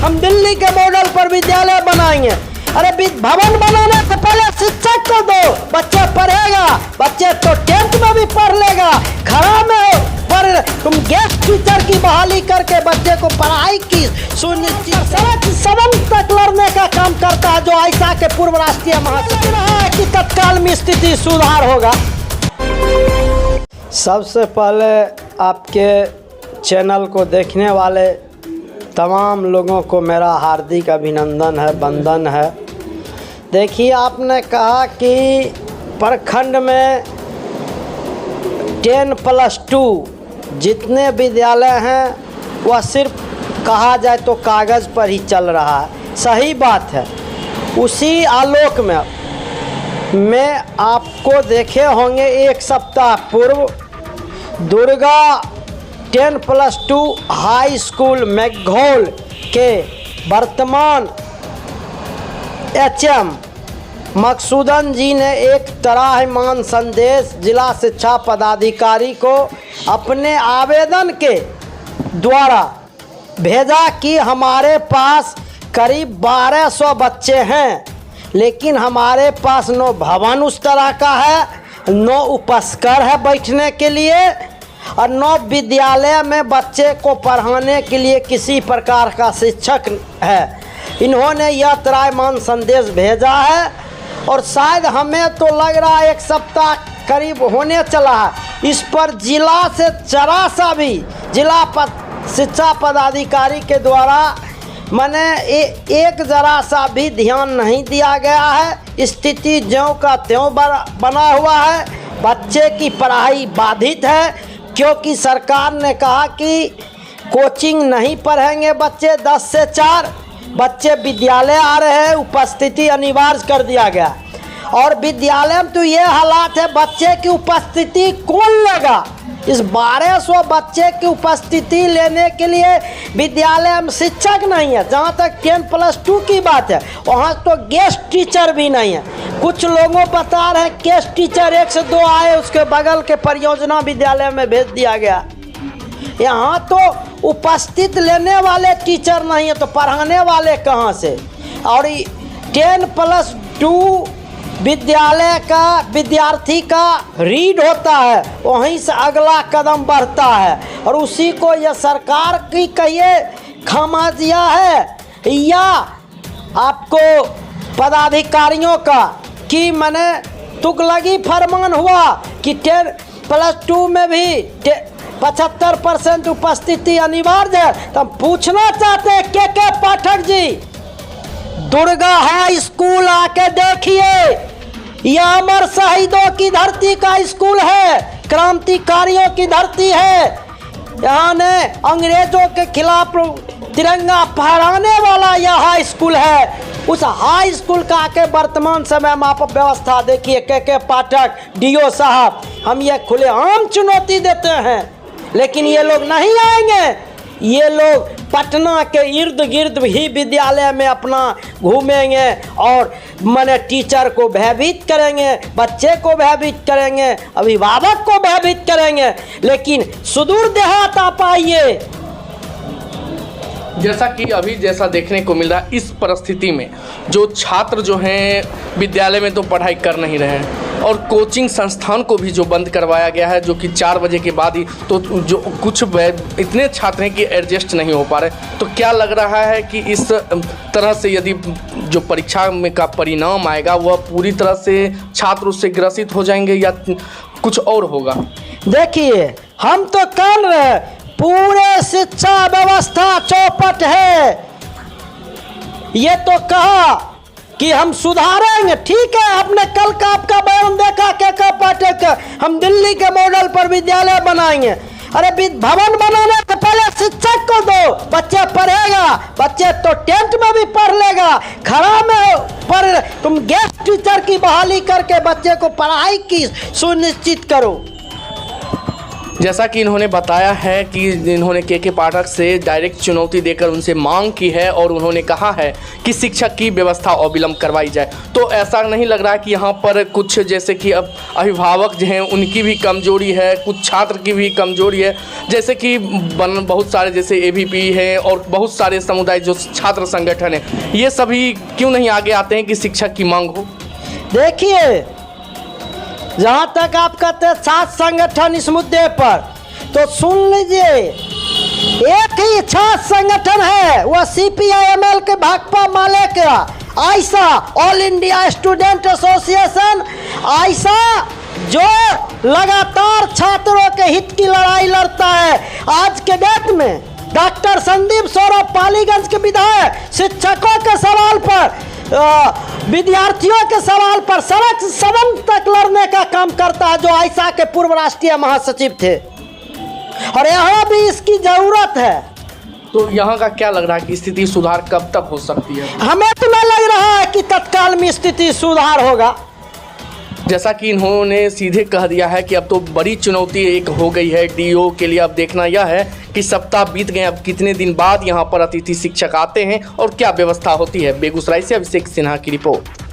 हम दिल्ली के मॉडल पर विद्यालय बनाएंगे। अरे भवन बनाने से पहले शिक्षक को दो, बच्चे पढ़ेगा, बच्चे तो 10th में भी पढ़ लेगा। खड़ा में पर तुम गेस्ट टीचर की बहाली करके बच्चे को पढ़ाई की सुनिश्चित सदन तक लड़ने का काम करता है, जो ऐसा के पूर्व राष्ट्रीय महासचिव है कि तत्काल में स्थिति सुधार होगा। सबसे पहले आपके चैनल को देखने वाले तमाम लोगों को मेरा हार्दिक अभिनंदन है, वंदन है। देखिए, आपने कहा कि प्रखंड में 10+2 जितने विद्यालय हैं वह सिर्फ कहा जाए तो कागज़ पर ही चल रहा है। सही बात है। उसी आलोक में मैं आपको देखे होंगे एक सप्ताह पूर्व दुर्गा 10+2 हाई स्कूल मैघोल के वर्तमान HM मकसूदन जी ने एक त्राहिमाम संदेश जिला शिक्षा पदाधिकारी को अपने आवेदन के द्वारा भेजा कि हमारे पास करीब 1200 बच्चे हैं, लेकिन हमारे पास न भवन उस तरह का है, न उपस्कर है बैठने के लिए, और न विद्यालय में बच्चे को पढ़ाने के लिए किसी प्रकार का शिक्षक है। इन्होंने यह त्राहिमाम संदेश भेजा है और शायद हमें तो लग रहा है एक सप्ताह करीब होने चला है। इस पर जिला से जरा सा भी जिला शिक्षा पदाधिकारी के द्वारा मैंने एक जरा सा भी ध्यान नहीं दिया गया है। स्थिति ज्यों का त्यों बना हुआ है। बच्चे की पढ़ाई बाधित है, क्योंकि सरकार ने कहा कि कोचिंग नहीं पढ़ेंगे बच्चे, 10 से 4 बच्चे विद्यालय आ रहे हैं, उपस्थिति अनिवार्य कर दिया गया। और विद्यालय में तो ये हालात है, बच्चे की उपस्थिति कौन लेगा? इस 1200 बच्चे की उपस्थिति लेने के लिए विद्यालय में शिक्षक नहीं है। जहाँ तक 10+2 की बात है, वहाँ तो गेस्ट टीचर भी नहीं है। कुछ लोगों बता रहे हैं गेस्ट टीचर 1 से 2 आए, उसके बगल के परियोजना विद्यालय में भेज दिया गया। यहाँ तो उपस्थित लेने वाले टीचर नहीं है, तो पढ़ाने वाले कहाँ से? और 10+2 विद्यालय का विद्यार्थी का रीड होता है, वहीं से अगला कदम बढ़ता है। और उसी को यह सरकार की कहिए खामियाजिया है, या आपको पदाधिकारियों का कि मैंने तुगलकी फरमान हुआ कि 10+2 में भी 75% उपस्थिति अनिवार्य है। तो हम पूछना चाहते हैं के पाठक जी, दुर्गा हाई स्कूल आके देखिए। यह अमर शहीदों की धरती का स्कूल है, क्रांतिकारियों की धरती है। यहाँ ने अंग्रेजों के खिलाफ तिरंगा फहराने वाला यह हाई स्कूल है। उस हाई स्कूल का आके वर्तमान समय में आप व्यवस्था देखिए। के पाठक DO साहब, हम ये खुलेआम चुनौती देते हैं, लेकिन ये लोग नहीं आएंगे। ये लोग पटना के इर्द गिर्द ही विद्यालय में अपना घूमेंगे और माने टीचर को भयभीत करेंगे, बच्चे को भयभीत करेंगे, अभिभावक को भयभीत करेंगे, लेकिन सुदूर देहात आप आइए। जैसा कि अभी जैसा देखने को मिल रहा है, इस परिस्थिति में जो छात्र जो हैं विद्यालय में तो पढ़ाई कर नहीं रहे हैं, और कोचिंग संस्थान को भी जो बंद करवाया गया है, जो कि 4 बजे के बाद ही, तो जो कुछ इतने छात्र हैं कि एडजस्ट नहीं हो पा रहे। तो क्या लग रहा है कि इस तरह से यदि जो परीक्षा में का परिणाम आएगा वह पूरी तरह से छात्र उससे ग्रसित हो जाएंगे या कुछ और होगा? देखिए, हम तो कर रहे हैं, पूरे शिक्षा व्यवस्था चौपट है। ये तो कहा कि हम सुधारेंगे, ठीक है। आपने कल का आपका बयान देखा के पाठक, हम दिल्ली के मॉडल पर विद्यालय बनाएंगे। अरे भवन बनाने से पहले शिक्षक को दो, बच्चे पढ़ेगा, बच्चे तो 10th में भी पढ़ लेगा। खड़ा में पर तुम गेस्ट टीचर की बहाली करके बच्चे को पढ़ाई की सुनिश्चित करो। जैसा कि इन्होंने बताया है कि इन्होंने के पाठक से डायरेक्ट चुनौती देकर उनसे मांग की है और उन्होंने कहा है कि शिक्षक की व्यवस्था अविलंब करवाई जाए। तो ऐसा नहीं लग रहा है कि यहाँ पर कुछ जैसे कि अब अभिभावक जो हैं उनकी भी कमजोरी है, कुछ छात्र की भी कमजोरी है, जैसे कि बहुत सारे जैसे AVP हैं और बहुत सारे समुदाय जो छात्र संगठन हैं, ये सभी क्यों नहीं आगे आते हैं कि शिक्षक की मांग हो? देखिए, जहाँ तक आप कहते हैं छात्र संगठन इस मुद्दे पर, तो सुन लीजिए, एक ही छात्र संगठन है, वह CPIML के भाकपा माले का आयसा, ऑल इंडिया स्टूडेंट एसोसिएशन आयसा, जो लगातार छात्रों के हित की लड़ाई लड़ता है। आज के डेट में डॉक्टर संदीप सौरभ पालीगंज के विधायक शिक्षकों के सवाल पर, विद्यार्थियों के सवाल पर सड़क सदन तक लड़ने का काम करता है, जो आयसा के पूर्व राष्ट्रीय महासचिव थे, और यहाँ भी इसकी जरूरत है। तो यहाँ का क्या लग रहा है कि स्थिति सुधार कब तक हो सकती है? हमें तो नहीं लग रहा है कि तत्काल में स्थिति सुधार होगा। जैसा कि इन्होंने सीधे कह दिया है कि अब तो बड़ी चुनौती एक हो गई है DO के लिए। अब देखना यह है कि सप्ताह बीत गए, अब कितने दिन बाद यहाँ पर अतिथि शिक्षक आते हैं और क्या व्यवस्था होती है। बेगूसराय से अभिषेक सिन्हा की रिपोर्ट।